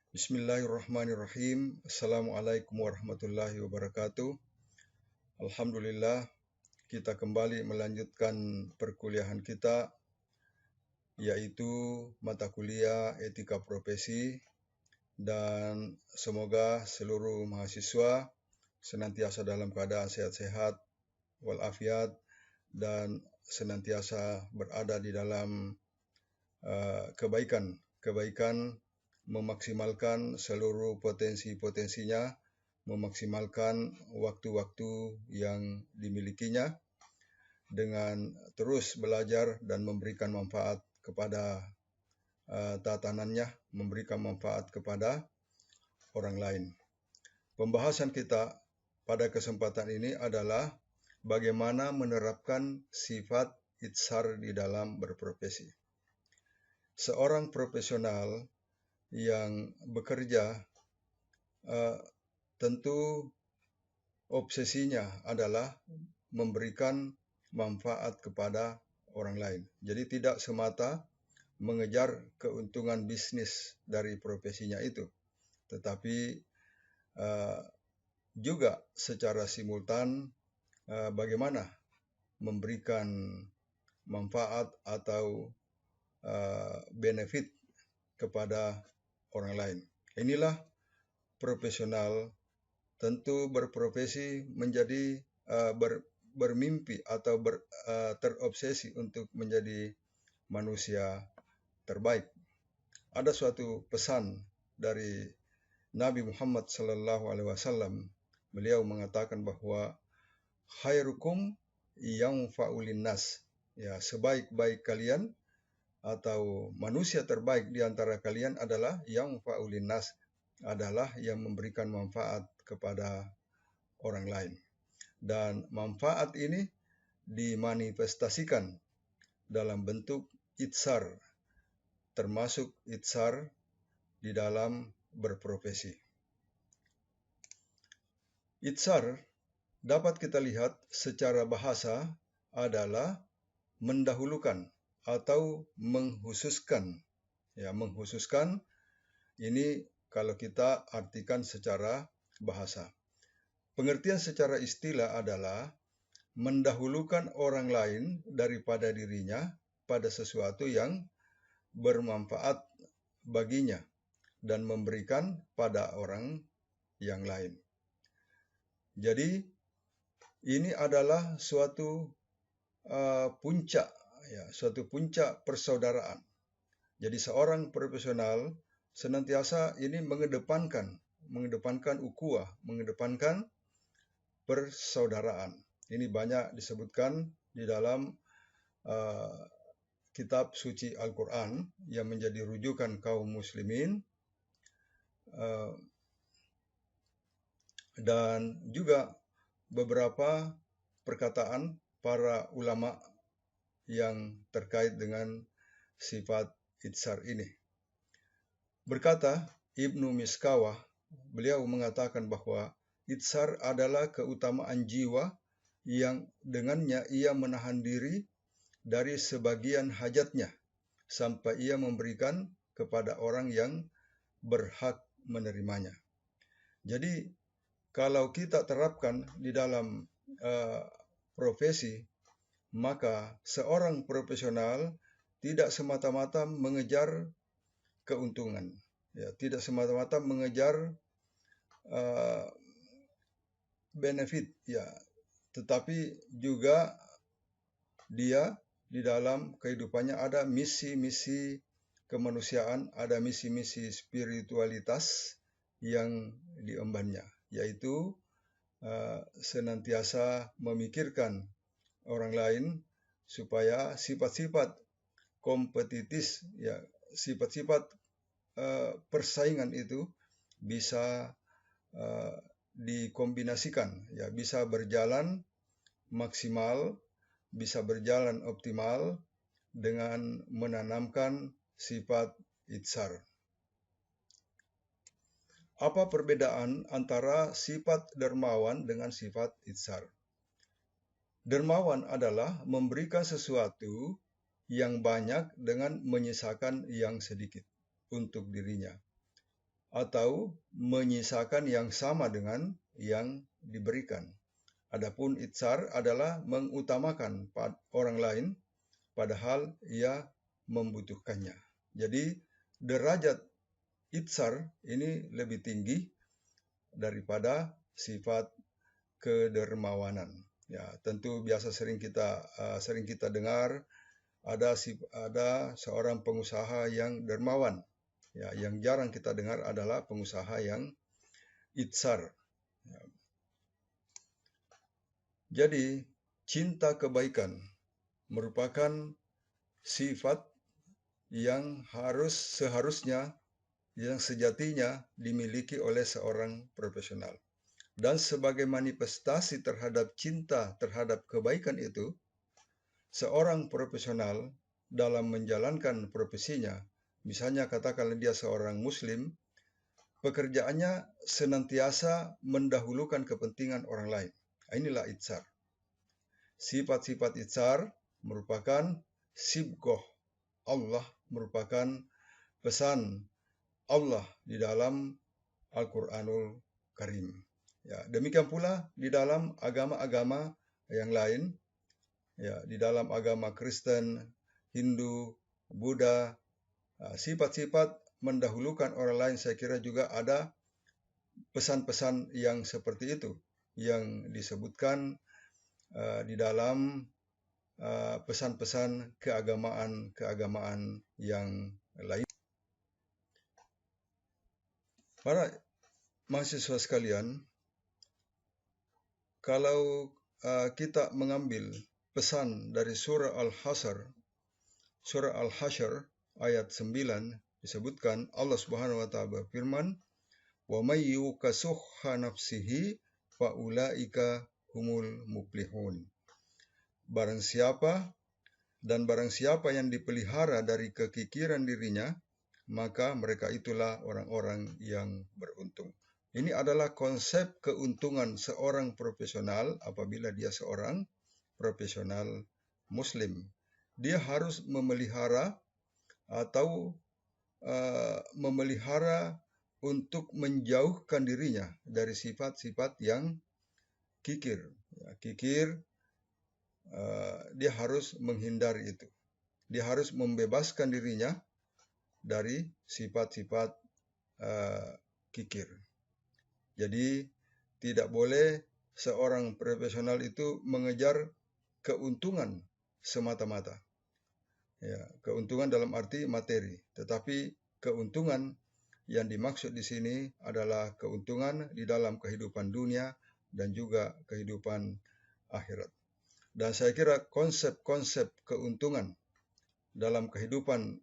Bismillahirrahmanirrahim. Assalamualaikum warahmatullahi wabarakatuh. Alhamdulillah, kita kembali melanjutkan perkuliahan kita, yaitu mata kuliah etika profesi, dan semoga seluruh mahasiswa senantiasa dalam keadaan sehat-sehat walafiat dan senantiasa berada di dalam kebaikan, memaksimalkan seluruh potensi-potensinya, memaksimalkan waktu-waktu yang dimilikinya dengan terus belajar dan memberikan manfaat kepada tatanannya, memberikan manfaat kepada orang lain. Pembahasan kita pada kesempatan ini adalah bagaimana menerapkan sifat itsar di dalam berprofesi. Seorang profesional yang bekerja tentu obsesinya adalah memberikan manfaat kepada orang lain. Jadi tidak semata mengejar keuntungan bisnis dari profesinya itu, tetapi juga secara simultan bagaimana memberikan manfaat atau benefit kepada orang lain. Inilah profesional tentu berprofesi menjadi bermimpi atau terobsesi untuk menjadi manusia terbaik. Ada suatu pesan dari Nabi Muhammad SAW. Beliau mengatakan bahwa khairukum yanfa'u linnas. Ya, sebaik-baik kalian atau manusia terbaik di antara kalian adalah yang fa'ulinnas, adalah yang memberikan manfaat kepada orang lain. Dan manfaat ini dimanifestasikan dalam bentuk itsar, termasuk itsar di dalam berprofesi. Itsar dapat kita lihat secara bahasa adalah mendahulukan atau menghususkan. Ya, menghususkan ini kalau kita artikan secara bahasa. Pengertian secara istilah adalah mendahulukan orang lain daripada dirinya pada sesuatu yang bermanfaat baginya dan memberikan pada orang yang lain. Jadi ini adalah suatu puncak, ya, suatu puncak persaudaraan. Jadi seorang profesional senantiasa ini mengedepankan ukhuwah, mengedepankan persaudaraan. Ini banyak disebutkan di dalam kitab suci Al-Quran yang menjadi rujukan kaum muslimin, dan juga beberapa perkataan para ulama yang terkait dengan sifat itsar ini. Berkata Ibnu Miskawah, beliau mengatakan bahwa itsar adalah keutamaan jiwa yang dengannya ia menahan diri dari sebagian hajatnya sampai ia memberikan kepada orang yang berhak menerimanya. Jadi kalau kita terapkan di dalam profesi, maka seorang profesional tidak semata-mata mengejar keuntungan, ya, tidak semata-mata mengejar benefit, ya, tetapi juga dia di dalam kehidupannya ada misi-misi kemanusiaan, ada misi-misi spiritualitas yang diembannya, yaitu senantiasa memikirkan orang lain supaya sifat-sifat kompetitif, ya, sifat-sifat persaingan itu bisa dikombinasikan, ya, bisa berjalan maksimal, bisa berjalan optimal dengan menanamkan sifat itsar. Apa perbedaan antara sifat dermawan dengan sifat itsar? Dermawan adalah memberikan sesuatu yang banyak dengan menyisakan yang sedikit untuk dirinya. atau menyisakan yang sama dengan yang diberikan. Adapun itsar adalah mengutamakan orang lain padahal ia membutuhkannya. Jadi derajat itsar ini lebih tinggi daripada sifat kedermawanan. Ya, tentu biasa sering kita dengar ada seorang pengusaha yang dermawan. Ya, yang jarang kita dengar adalah pengusaha yang itsar. Ya. Jadi, cinta kebaikan merupakan sifat yang seharusnya, yang sejatinya dimiliki oleh seorang profesional. Dan sebagai manifestasi terhadap cinta terhadap kebaikan itu, seorang profesional dalam menjalankan profesinya, misalnya katakanlah dia seorang muslim, pekerjaannya senantiasa mendahulukan kepentingan orang lain. Inilah itsar. Sifat-sifat itsar merupakan sibgoh Allah, merupakan pesan Allah di dalam Al-Quranul Karim. Ya, demikian pula di dalam agama-agama yang lain, ya, di dalam agama Kristen, Hindu, Buddha, sifat-sifat mendahulukan orang lain, saya kira juga ada pesan-pesan yang seperti itu yang disebutkan di dalam pesan-pesan keagamaan yang lain. Para mahasiswa sekalian, kalau kita mengambil pesan dari surah Al-Hasyr ayat 9 disebutkan Allah Subhanahu wa taala berfirman, "Wa may yuqassuhha nafsihi fa ulaika humul muflihun." Barang siapa yang dipelihara dari kekikiran dirinya, maka mereka itulah orang-orang yang beruntung. Ini adalah konsep keuntungan seorang profesional apabila dia seorang profesional muslim. Dia harus memelihara untuk menjauhkan dirinya dari sifat-sifat yang kikir. Dia harus menghindari itu. Dia harus membebaskan dirinya dari sifat-sifat kikir. Jadi tidak boleh seorang profesional itu mengejar keuntungan semata-mata. Ya, keuntungan dalam arti materi, tetapi keuntungan yang dimaksud di sini adalah keuntungan di dalam kehidupan dunia dan juga kehidupan akhirat. Dan saya kira konsep-konsep keuntungan dalam kehidupan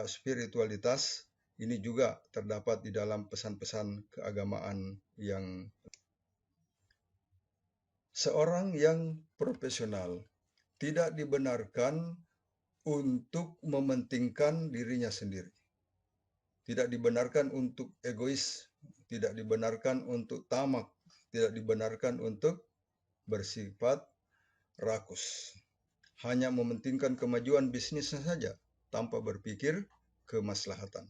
spiritualitas ini juga terdapat di dalam pesan-pesan keagamaan yang seorang yang profesional tidak dibenarkan untuk mementingkan dirinya sendiri. Tidak dibenarkan untuk egois, tidak dibenarkan untuk tamak, tidak dibenarkan untuk bersifat rakus. Hanya mementingkan kemajuan bisnisnya saja tanpa berpikir kemaslahatan.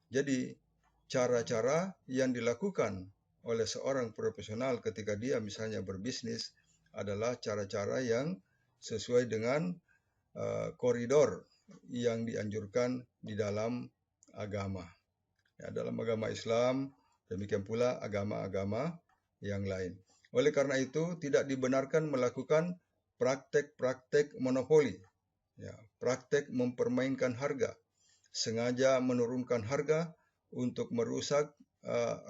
Jadi, cara-cara yang dilakukan oleh seorang profesional ketika dia misalnya berbisnis adalah cara-cara yang sesuai dengan koridor yang dianjurkan di dalam agama. Ya, dalam agama Islam, demikian pula agama-agama yang lain. Oleh karena itu, tidak dibenarkan melakukan praktek-praktek monopoli, ya, praktek mempermainkan harga, sengaja menurunkan harga untuk merusak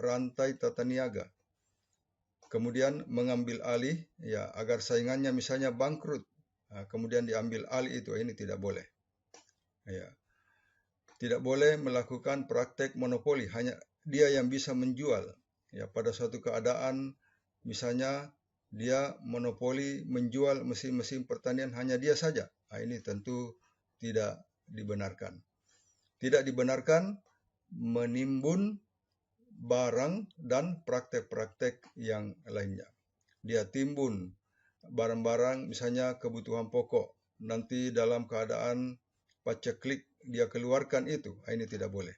rantai tata niaga. Kemudian mengambil alih, ya, agar saingannya misalnya bangkrut, kemudian diambil alih itu, ini tidak boleh. Ya. Tidak boleh melakukan praktek monopoli, hanya dia yang bisa menjual. Ya, pada suatu keadaan misalnya dia monopoli menjual mesin-mesin pertanian hanya dia saja. Ini tentu tidak dibenarkan. Tidak dibenarkan menimbun barang dan praktek-praktek yang lainnya. Dia timbun barang-barang misalnya kebutuhan pokok, nanti dalam keadaan paceklik dia keluarkan itu, ini tidak boleh.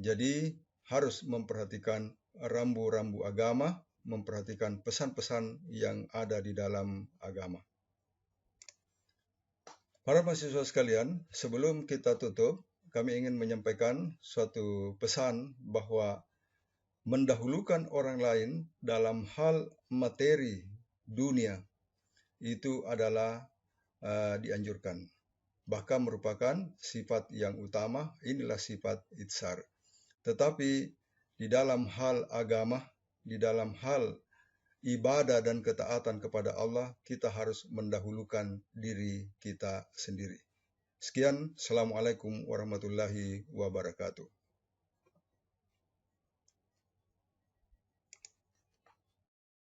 Jadi harus memperhatikan rambu-rambu agama, memperhatikan pesan-pesan yang ada di dalam agama. Para mahasiswa sekalian, sebelum kita tutup, kami ingin menyampaikan suatu pesan bahwa mendahulukan orang lain dalam hal materi dunia itu adalah dianjurkan. Bahkan merupakan sifat yang utama, inilah sifat itsar. Tetapi di dalam hal agama, di dalam hal ibadah dan ketaatan kepada Allah, kita harus mendahulukan diri kita sendiri. Sekian, Assalamualaikum warahmatullahi wabarakatuh.